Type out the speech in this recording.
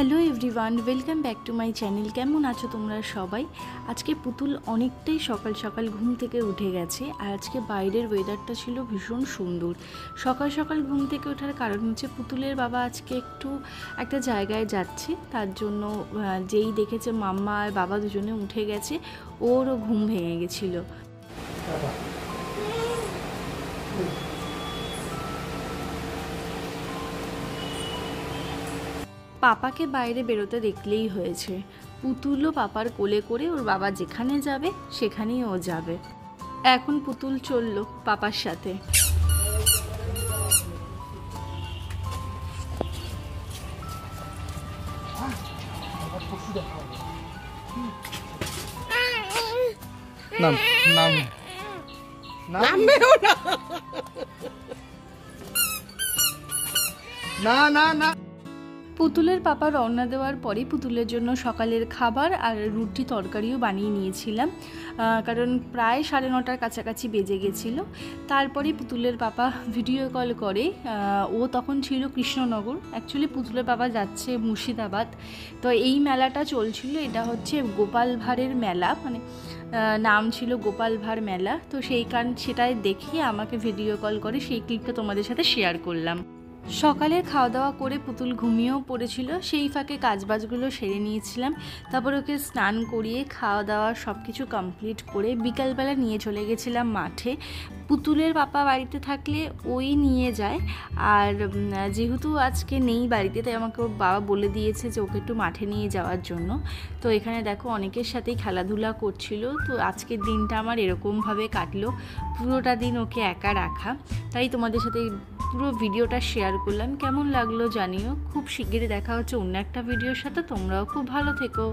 Hello everyone, welcome back to my channel. কেমন আছো তোমরা সবাই? আজকে পুতুল অনেকটাই সকাল সকাল ঘুম থেকে উঠে গেছে, আর আজকে বাইরের ওয়েদারটা ছিল ভীষণ সুন্দর। সকাল সকাল ঘুম থেকে ওঠার কারণ হচ্ছে পুতুলের বাবা আজকে একটা জায়গায় যাচ্ছে, তার জন্য যেই দেখেছে মাম্মা আর বাবা দুজনে উঠে গেছে, ওরও ঘুম ভেঙে গেছিলো। পাপাকে বাইরে বেরোতে দেখলেই হয়েছে, পুতুলও পাপার কোলে করে ওর বাবা যেখানে যাবে সেখানেই ও যাবে। এখন পুতুল চলল পাপার সাথে। পুতুলের পাপা রওনা দেওয়ার পরে পুতুলের জন্য সকালের খাবার আর রুটি তরকারিও বানিয়ে নিয়েছিলাম, কারণ প্রায় 9:30 কাছাকাছি বেজে গেছিলো। তারপরে পুতুলের পাপা ভিডিও কল করে, ও তখন ছিল কৃষ্ণনগর, অ্যাকচুয়ালি পুতুলের পাপা যাচ্ছে মুর্শিদাবাদ। তো এই মেলাটা চলছিল, এটা হচ্ছে গোপাল ভাঁড়ের মেলা, মানে নাম ছিল গোপাল ভাঁড় মেলা। তো সেটাই দেখিয়ে আমাকে ভিডিও কল করে, সেই ক্লিপটা তোমাদের সাথে শেয়ার করলাম। সকালের খাওয়া দাওয়া করে পুতুল ঘুমিয়েও পড়েছিল, সেই ফাঁকে কাজবাজগুলো সেরে নিয়েছিলাম। তারপর ওকে স্নান করিয়ে খাওয়া দাওয়া সব কিছু কমপ্লিট করে বিকালবেলা নিয়ে চলে গেছিলাম মাঠে। পুতুলের পাপা বাড়িতে থাকলে ওই নিয়ে যায়, আর যেহেতু আজকে নেই বাড়িতে, তাই আমাকে ওর বাবা বলে দিয়েছে যে ওকে একটু মাঠে নিয়ে যাওয়ার জন্য। তো এখানে দেখো অনেকের সাথেই খেলাধুলা করছিল। তো আজকের দিনটা আমার এরকমভাবে কাটলো, পুরোটা দিন ওকে একা রাখা। তাই তোমাদের সাথে পুরো ভিডিওটা শেয়ার করলাম। কেমন লাগলো জানিও। খুব শিগগিরই দেখা হচ্ছে অন্য একটা ভিডিওর সাথে। তোমরাও খুব ভালো থেকো।